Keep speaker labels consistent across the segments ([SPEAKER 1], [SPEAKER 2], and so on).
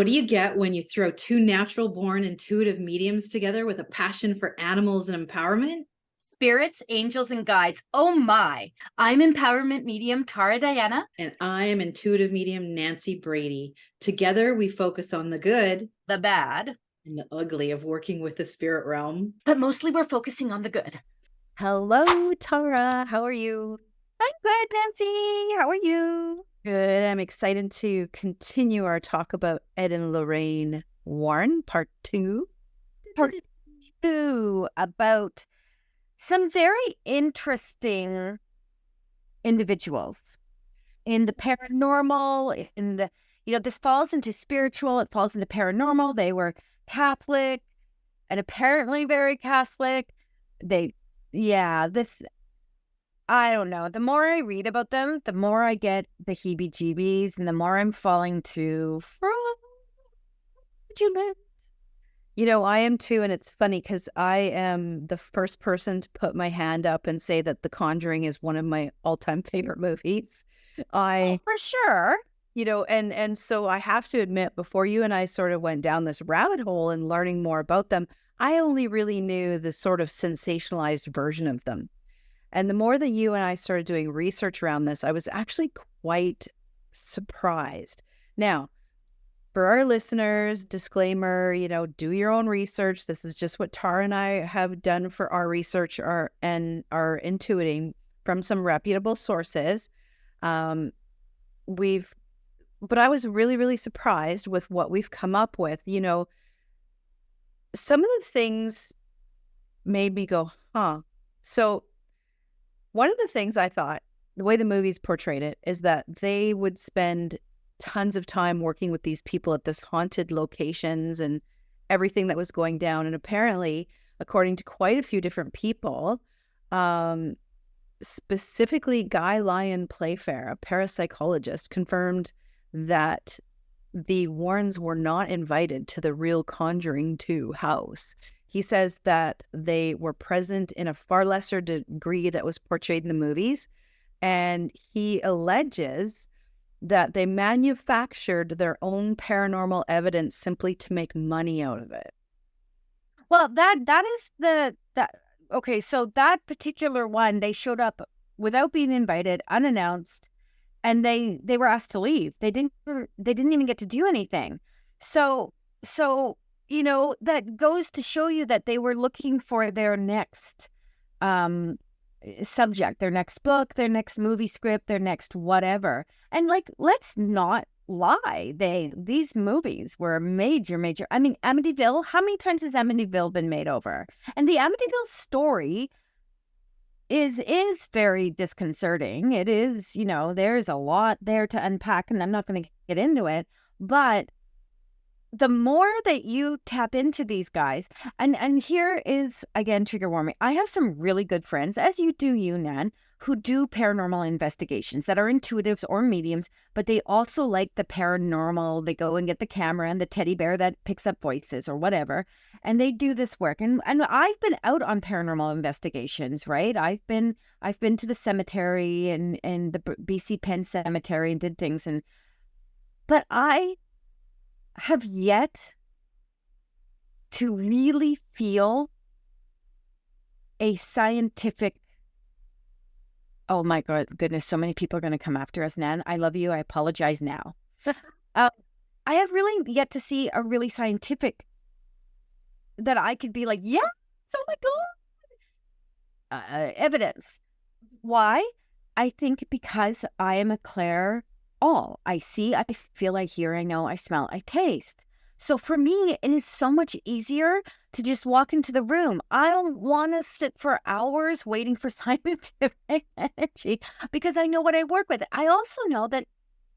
[SPEAKER 1] What do you get when you throw two natural born intuitive mediums together with a passion for animals and empowerment?
[SPEAKER 2] Spirits, angels, and guides. Oh my. I'm empowerment medium Tara Diana.
[SPEAKER 1] And I am intuitive medium Nancy Brady. Together, we focus on the good,
[SPEAKER 2] The bad,
[SPEAKER 1] and the ugly of working with the spirit realm.
[SPEAKER 2] but mostly we're focusing on the good.
[SPEAKER 3] Hello, Tara. How are you?
[SPEAKER 2] I'm good, Nancy. How are you?
[SPEAKER 3] Good. I'm excited to continue our talk about Ed and Lorraine Warren, part 2.
[SPEAKER 2] Part 2 about some very interesting individuals in the paranormal, this falls into spiritual, it falls into paranormal. They were Catholic and apparently very Catholic. I don't know. The more I read about them, the more I get the heebie-jeebies and the more I'm falling to fraudulent.
[SPEAKER 3] I am too, and it's funny because I am the first person to put my hand up and say that The Conjuring is one of my all-time favorite movies.
[SPEAKER 2] For sure.
[SPEAKER 3] And so I have to admit, before you and I sort of went down this rabbit hole and learning more about them, I only really knew the sort of sensationalized version of them. And the more that you and I started doing research around this, I was actually quite surprised. Now, for our listeners, disclaimer, do your own research. This is just what Tara and I have done for our research and are intuiting from some reputable sources. But I was really, really surprised with what we've come up with. Some of the things made me go, huh. So one of the things I thought, the way the movies portrayed it, is that they would spend tons of time working with these people at this haunted locations and everything that was going down. And apparently, according to quite a few different people, specifically Guy Lyon Playfair, a parapsychologist, confirmed that the Warrens were not invited to the real Conjuring 2 house. He says that they were present in a far lesser degree that was portrayed in the movies. And he alleges that they manufactured their own paranormal evidence simply to make money out of it.
[SPEAKER 2] Well, okay, so that particular one, they showed up without being invited, unannounced, and they were asked to leave. They didn't even get to do anything. So that goes to show you that they were looking for their next subject, their next book, their next movie script, their next whatever. And let's not lie. These movies were major. I mean, Amityville, how many times has Amityville been made over? And the Amityville story is very disconcerting. It is, there's a lot there to unpack, and I'm not going to get into it, but the more that you tap into these guys, and here is, again, trigger warning. I have some really good friends, as you do, Nan, who do paranormal investigations that are intuitives or mediums, but they also like the paranormal. They go and get the camera and the teddy bear that picks up voices or whatever, and they do this work. And I've been out on paranormal investigations, right? I've been to the cemetery and the BC Penn Cemetery and did things, but I have yet to really feel a scientific, oh my goodness, so many people are going to come after us, Nan. I love you. I apologize now. I have really yet to see a really scientific that I could be like, yes, oh my God, evidence. Why? I think because I am a clair all. I see, I feel, I hear, I know, I smell, I taste. So for me, it is so much easier to just walk into the room. I don't want to sit for hours waiting for scientific energy because I know what I work with. I also know that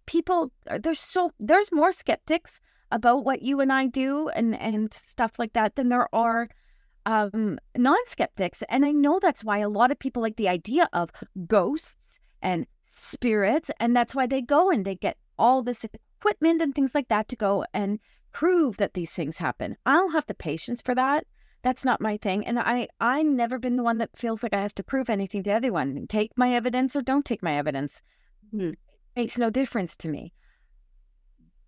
[SPEAKER 2] people, there's more skeptics about what you and I do and stuff like that than there are non-skeptics. And I know that's why a lot of people like the idea of ghosts and spirits, and that's why they go and they get all this equipment and things like that to go and prove that these things happen. I don't have the patience for that. That's not my thing. And I've never been the one that feels like I have to prove anything to anyone. Take my evidence or don't take my evidence. It makes no difference to me.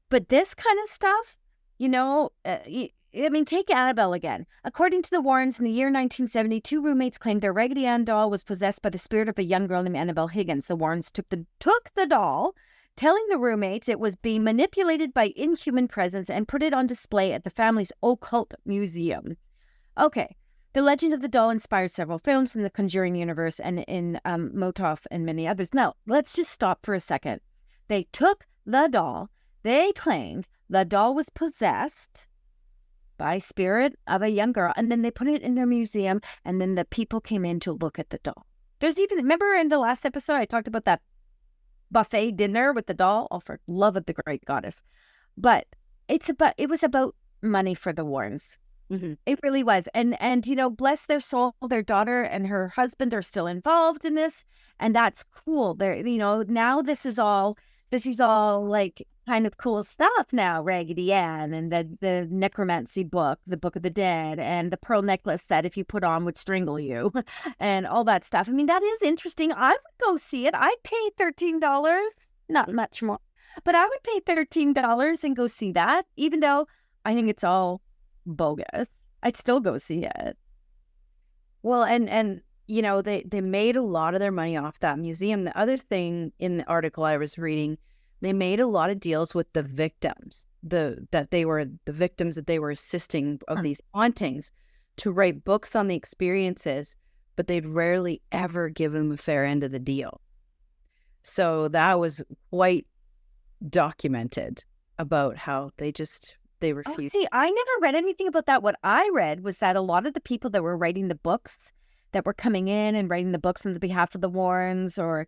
[SPEAKER 2] But this kind of stuff, Take Annabelle again. According to the Warrens, in the year 1972, roommates claimed their Raggedy Ann doll was possessed by the spirit of a young girl named Annabelle Higgins. The Warrens took the doll, telling the roommates it was being manipulated by inhuman presence, and put it on display at the family's occult museum. Okay. The legend of the doll inspired several films in the Conjuring universe and in Motoff and many others. Now, let's just stop for a second. They took the doll. They claimed the doll was possessed by spirit of a young girl, and then they put it in their museum, and then the people came in to look at the doll. Remember in the last episode, I talked about that buffet dinner with the doll? Oh, for love of the great goddess. But it was about money for the Warrens.
[SPEAKER 3] Mm-hmm.
[SPEAKER 2] It really was. And bless their soul, their daughter and her husband are still involved in this. And that's cool. Now this is all like kind of cool stuff now. Raggedy Ann and the necromancy book, the Book of the Dead, and the pearl necklace that if you put on would strangle you and all that stuff. I mean, that is interesting. I would go see it. I'd pay $13, not much more, but I would pay $13 and go see that, even though I think it's all bogus. I'd still go see it.
[SPEAKER 3] Well, and they made a lot of their money off that museum. The other thing in the article I was reading, they made a lot of deals with the victims, the victims that they were assisting of these hauntings, to write books on the experiences, but they'd rarely ever give them a fair end of the deal. So that was quite documented about how they refused.
[SPEAKER 2] Oh, see, I never read anything about that. What I read was that a lot of the people that were writing the books, that were coming in and writing the books on the behalf of the Warrens or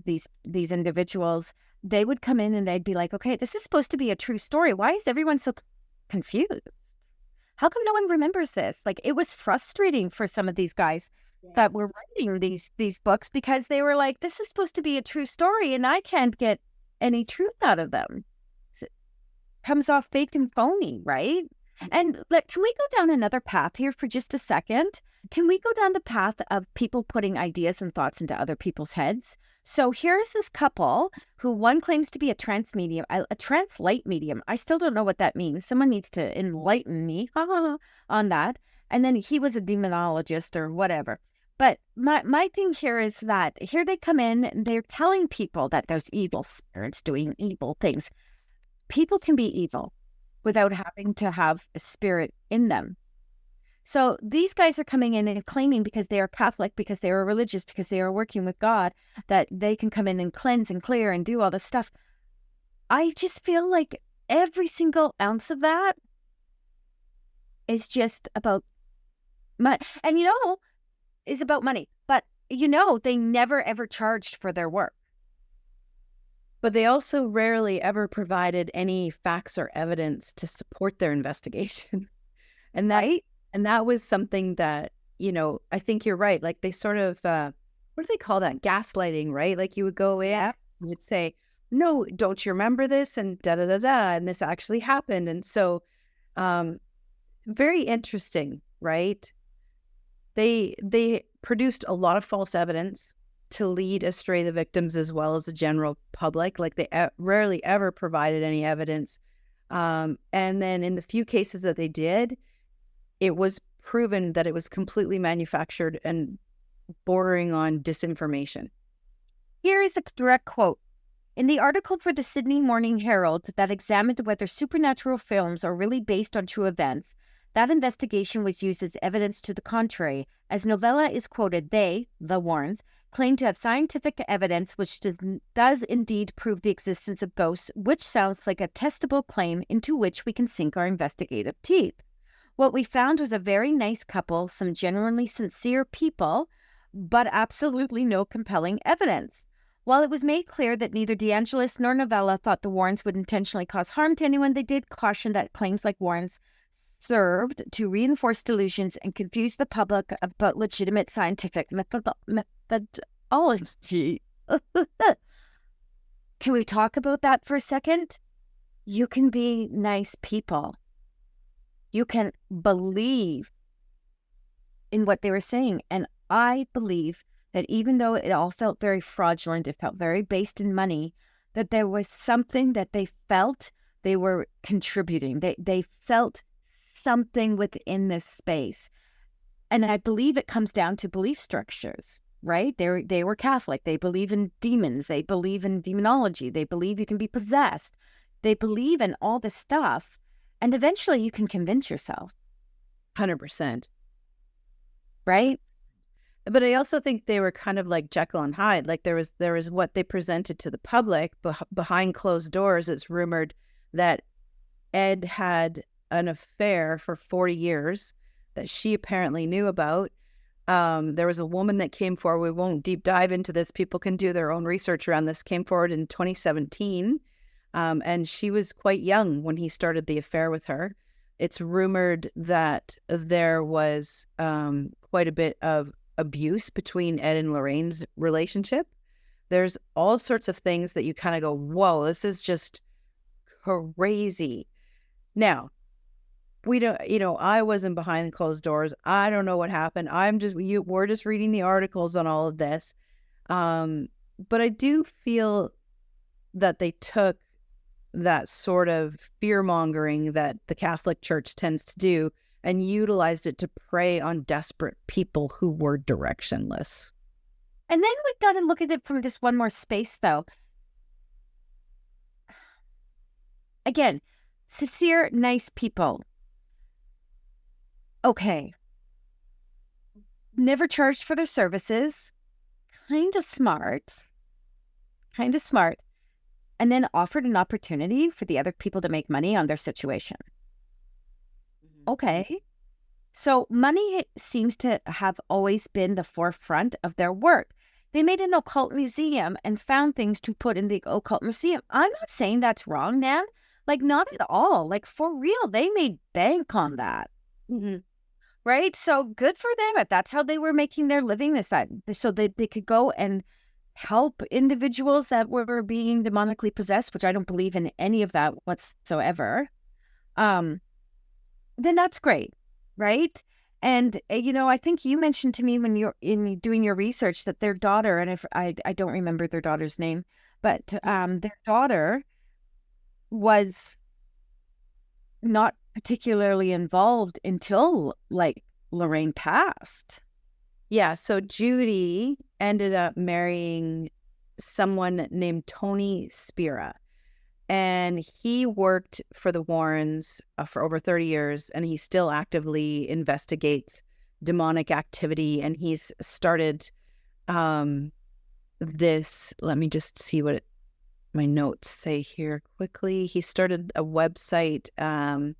[SPEAKER 2] these individuals, they would come in and they'd be like, okay, this is supposed to be a true story. Why is everyone so confused? How come no one remembers this? Like, it was frustrating for some of these guys that were writing these books, because they were like, this is supposed to be a true story and I can't get any truth out of them. It comes off fake and phony, right? And can we go down another path here for just a second? Can we go down the path of people putting ideas and thoughts into other people's heads? So here's this couple who one claims to be a trance medium, a trance light medium. I still don't know what that means. Someone needs to enlighten me on that. And then he was a demonologist or whatever. But my thing here is that here they come in and they're telling people that there's evil spirits doing evil things. People can be evil without having to have a spirit in them. So these guys are coming in and claiming, because they are Catholic, because they are religious, because they are working with God, that they can come in and cleanse and clear and do all this stuff. I just feel like every single ounce of that is just about money. And is about money. But they never ever charged for their work.
[SPEAKER 3] But they also rarely ever provided any facts or evidence to support their investigation. And that was something that, I think you're right. Like, they sort of, what do they call that? Gaslighting, right? Like, you would go in, you would say, no, don't you remember this? And da-da-da-da, and this actually happened. And so, very interesting, right? They produced a lot of false evidence to lead astray the victims as well as the general public. Like, they rarely ever provided any evidence. And then in the few cases that they did, it was proven that it was completely manufactured and bordering on disinformation.
[SPEAKER 2] Here is a direct quote. In the article for the Sydney Morning Herald that examined whether supernatural films are really based on true events, that investigation was used as evidence to the contrary. As Novella is quoted, they, the Warrens, claim to have scientific evidence which does indeed prove the existence of ghosts, which sounds like a testable claim into which we can sink our investigative teeth. What we found was a very nice couple, some genuinely sincere people, but absolutely no compelling evidence. While it was made clear that neither DeAngelis nor Novella thought the Warrens would intentionally cause harm to anyone, they did caution that claims like Warrens served to reinforce delusions and confuse the public about legitimate scientific methodology. Can we talk about that for a second? You can be nice people. You can believe in what they were saying. And I believe that even though it all felt very fraudulent, it felt very based in money, that there was something that they felt They were contributing. They felt something within this space. And I believe it comes down to belief structures, right? They were Catholic. They believe in demons. They believe in demonology. They believe you can be possessed. They believe in all this stuff. And eventually you can convince yourself.
[SPEAKER 3] 100%.
[SPEAKER 2] Right?
[SPEAKER 3] But I also think they were kind of like Jekyll and Hyde. Like there was what they presented to the public behind closed doors. It's rumored that Ed had an affair for 40 years that she apparently knew about. There was a woman that came forward. We won't deep dive into this. People can do their own research around this. Came forward in 2017. And she was quite young when he started the affair with her. It's rumored that there was quite a bit of abuse between Ed and Lorraine's relationship. There's all sorts of things that you kind of go, whoa, this is just crazy. Now, we don't, I wasn't behind closed doors. I don't know what happened. We're just reading the articles on all of this. But I do feel that they took that sort of fear-mongering that the Catholic Church tends to do and utilized it to prey on desperate people who were directionless.
[SPEAKER 2] And then we've got to look at it from this one more space, though. Again, sincere, nice people. Okay. Never charged for their services. Kind of smart. And then offered an opportunity for the other people to make money on their situation. Okay. So money seems to have always been the forefront of their work. They made an occult museum and found things to put in the occult museum. I'm not saying that's wrong, Nan. Like, not at all. Like, for real, they made bank on that.
[SPEAKER 3] Mm-hmm.
[SPEAKER 2] Right? So good for them. If that's how they were making their living, is that so that they could go and help individuals that were being demonically possessed, which I don't believe in any of that whatsoever. Then that's great, right? And, I think you mentioned to me when you're doing your research that their daughter, and I don't remember their daughter's name, but their daughter was not particularly involved until, like, Lorraine passed.
[SPEAKER 3] Yeah, so Judy ended up marrying someone named Tony Spira. And he worked for the Warrens for over 30 years, and he still actively investigates demonic activity. And he's started this, let me just see what my notes say here quickly. He started a website and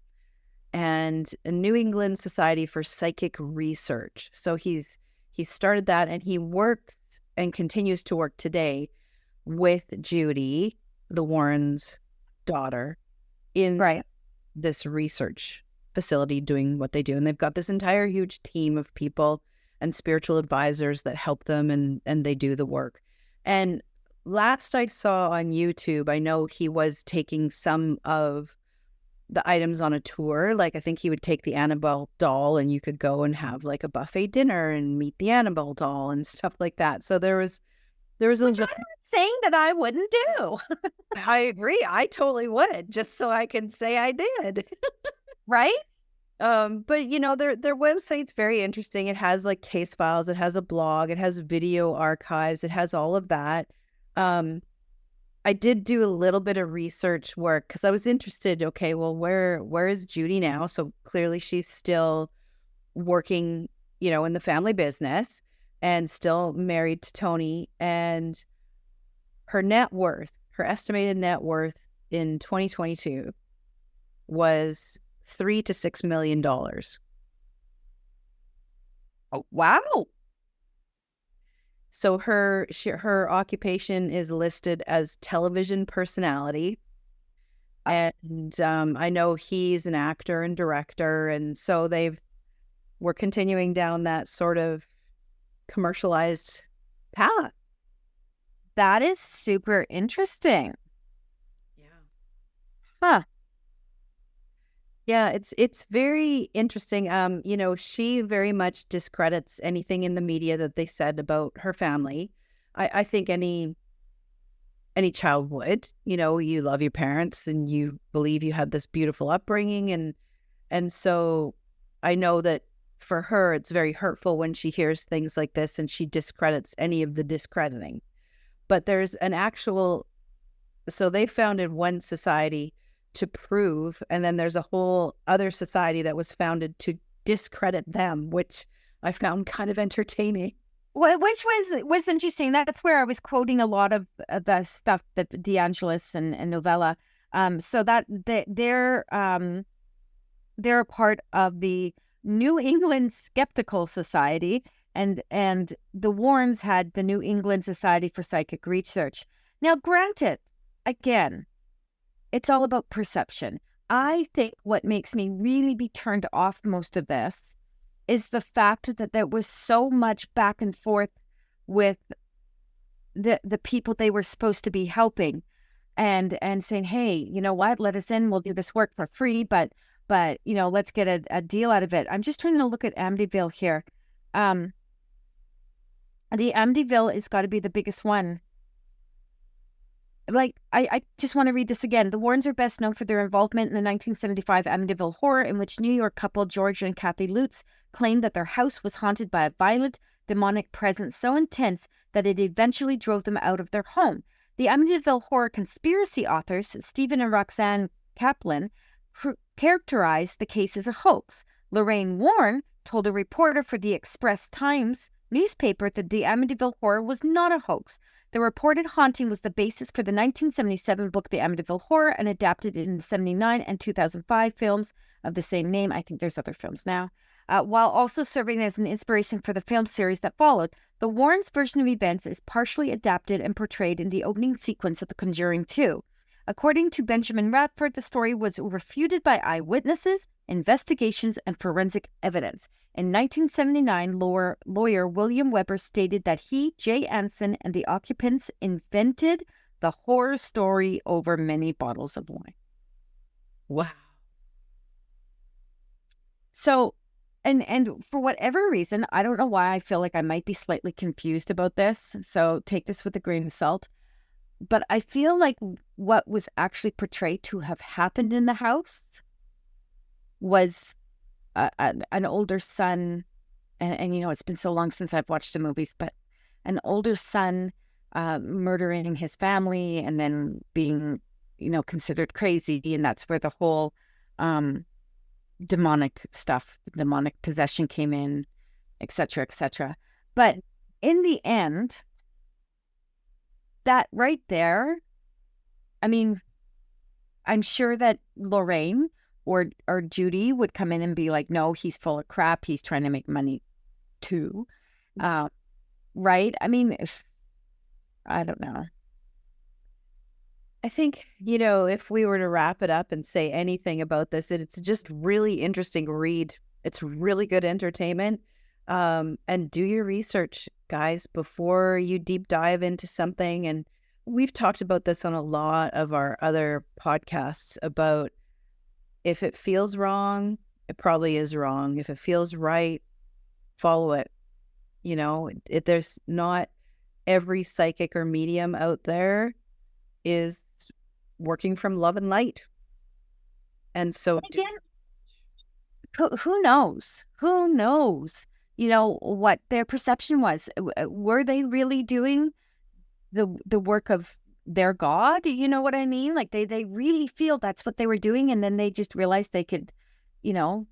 [SPEAKER 3] a New England Society for Psychic Research. So he started that, and he works and continues to work today with Judy, the Warrens' daughter, in this research facility doing what they do. And they've got this entire huge team of people and spiritual advisors that help them, and they do the work. And last I saw on YouTube, I know he was taking some of the items on a tour. Like, I think he would take the Annabelle doll, and you could go and have like a buffet dinner and meet the Annabelle doll and stuff like that. So there was
[SPEAKER 2] Which I'm not saying that I wouldn't do.
[SPEAKER 3] I agree. I totally would, just so I can say I did.
[SPEAKER 2] Right?
[SPEAKER 3] But their website's very interesting. It has like case files, it has a blog, it has video archives, it has all of that. I did do a little bit of research work because I was interested. Okay, well, where is Judy now? So clearly she's still working, in the family business, and still married to Tony. And her estimated net worth in 2022 was $3 to $6 million.
[SPEAKER 2] Oh, wow.
[SPEAKER 3] So her occupation is listed as television personality. And I know he's an actor and director. And so we're continuing down that sort of commercialized path.
[SPEAKER 2] That is super interesting.
[SPEAKER 3] Yeah.
[SPEAKER 2] Huh.
[SPEAKER 3] Yeah, it's very interesting. She very much discredits anything in the media that they said about her family. I think any any child would. You love your parents and you believe you had this beautiful upbringing. And so I know that for her, it's very hurtful when she hears things like this and she discredits any of the discrediting. But there's an actual, so they founded one society to prove, and then there's a whole other society that was founded to discredit them, which I found kind of entertaining.
[SPEAKER 2] Well, which was interesting. That's where I was quoting a lot of the stuff that DeAngelis and Novella. So that they're a part of the New England Skeptical Society, and the Warrens had the New England Society for Psychic Research. Now, granted, again, it's all about perception. I think what makes me really be turned off most of this is the fact that there was so much back and forth with the people they were supposed to be helping, and saying, hey, you know what, let us in, we'll do this work for free, but let's get a deal out of it. I'm just trying to look at Amityville here. The Amityville has got to be the biggest one. Like, I just want to read this again. The Warrens are best known for their involvement in the 1975 Amityville horror, in which New York couple George and Kathy Lutz claimed that their house was haunted by a violent, demonic presence so intense that it eventually drove them out of their home. The Amityville horror conspiracy authors, Stephen and Roxanne Kaplan, characterized the case as a hoax. Lorraine Warren told a reporter for the Express Times newspaper that the Amityville horror was not a hoax. The reported haunting was the basis for the 1977 book The Amityville Horror, and adapted in the 1979 and 2005 films of the same name. I think there's other films now. While also serving as an inspiration for the film series that followed, the Warrens' version of events is partially adapted and portrayed in the opening sequence of The Conjuring 2. According to Benjamin Radford, the story was refuted by eyewitnesses, investigations, and forensic evidence. In 1979, lawyer William Weber stated that he, Jay Anson, and the occupants invented the horror story over many bottles of wine.
[SPEAKER 3] Wow.
[SPEAKER 2] So, and for whatever reason, I don't know why, I feel like I might be slightly confused about this, so take this with a grain of salt. But I feel like what was actually portrayed to have happened in the house was an older son, and it's been so long since I've watched the movies, but an older son murdering his family and then being, considered crazy, and that's where the whole demonic stuff, demonic possession came in, etc., etc. But in the end, that right there, I mean, I'm sure that Lorraine or Judy would come in and be like, no, he's full of crap. He's trying to make money too. Right? I mean, I don't know.
[SPEAKER 3] I think, if we were to wrap it up and say anything about this, it's just really interesting read. It's really good entertainment. And do your research, guys, before you deep dive into something. And we've talked about this on a lot of our other podcasts about, if it feels wrong, it probably is wrong. If it feels right, follow it. There's not every psychic or medium out there is working from love and light. And so
[SPEAKER 2] again, who knows? Who knows? What their perception was. Were they really doing the work of their God? You know what I mean? Like they really feel that's what they were doing, and then they just realized they could,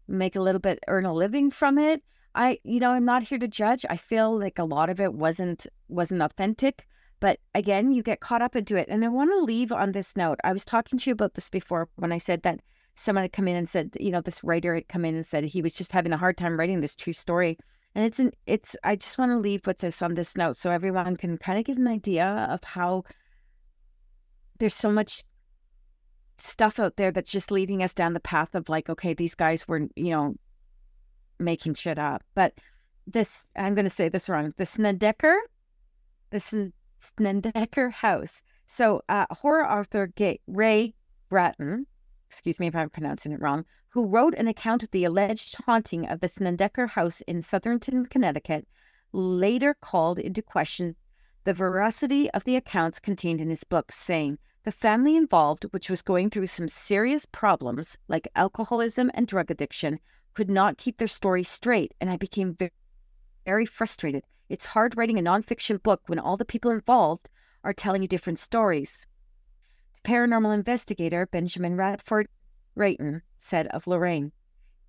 [SPEAKER 2] make a little bit, earn a living from it. I'm not here to judge. I feel like a lot of it wasn't authentic, but again, you get caught up into it. And I want to leave on this note. I was talking to you about this before when I said that someone had come in and said, this writer had come in and said he was just having a hard time writing this true story. And I just want to leave with this on this note so everyone can kind of get an idea of how there's so much stuff out there that's just leading us down the path of like, okay, these guys were, making shit up. But this, I'm going to say this wrong, the Snedeker house. So horror author Ray Bratton, excuse me if I'm pronouncing it wrong, who wrote an account of the alleged haunting of the Snedeker house in Southerton, Connecticut, later called into question the veracity of the accounts contained in his book, saying, the family involved, which was going through some serious problems like alcoholism and drug addiction, could not keep their story straight, and I became very frustrated. It's hard writing a nonfiction book when all the people involved are telling you different stories. Paranormal investigator Benjamin Radford Rayton said of Lorraine,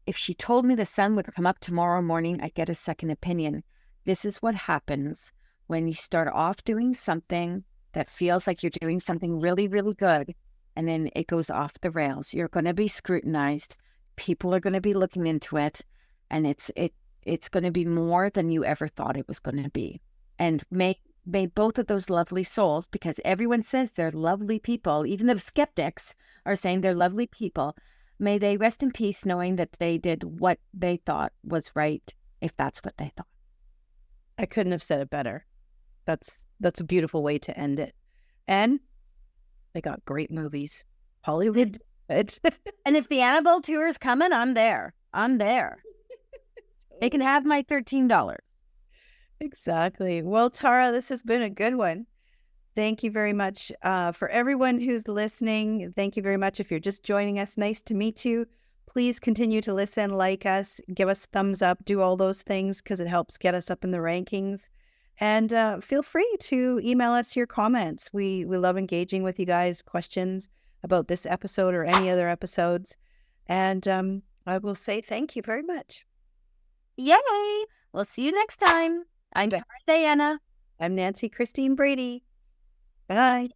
[SPEAKER 2] if she told me the sun would come up tomorrow morning, I'd get a second opinion. This is what happens when you start off doing something that feels like you're doing something really, really good, and then it goes off the rails. You're going to be scrutinized. People are going to be looking into it, and it's going to be more than you ever thought it was going to be. And may both of those lovely souls, because everyone says they're lovely people, even the skeptics are saying they're lovely people, may they rest in peace knowing that they did what they thought was right, if that's what they thought.
[SPEAKER 3] I couldn't have said it better. That's a beautiful way to end it. And they got great movies. Hollywood. It's
[SPEAKER 2] And if the Annabelle tour is coming, I'm there. They can have my $13.
[SPEAKER 3] Exactly. Well, Tara, this has been a good one. Thank you very much for everyone who's listening. Thank you very much. If you're just joining us, nice to meet you. Please continue to listen, like us, give us thumbs up, do all those things because it helps get us up in the rankings. And feel free to email us your comments. We love engaging with you guys, questions about this episode or any other episodes. And I will say thank you very much.
[SPEAKER 2] Yay! We'll see you next time. I'm Tara Diana.
[SPEAKER 3] I'm Nancy Christine Brady. Bye.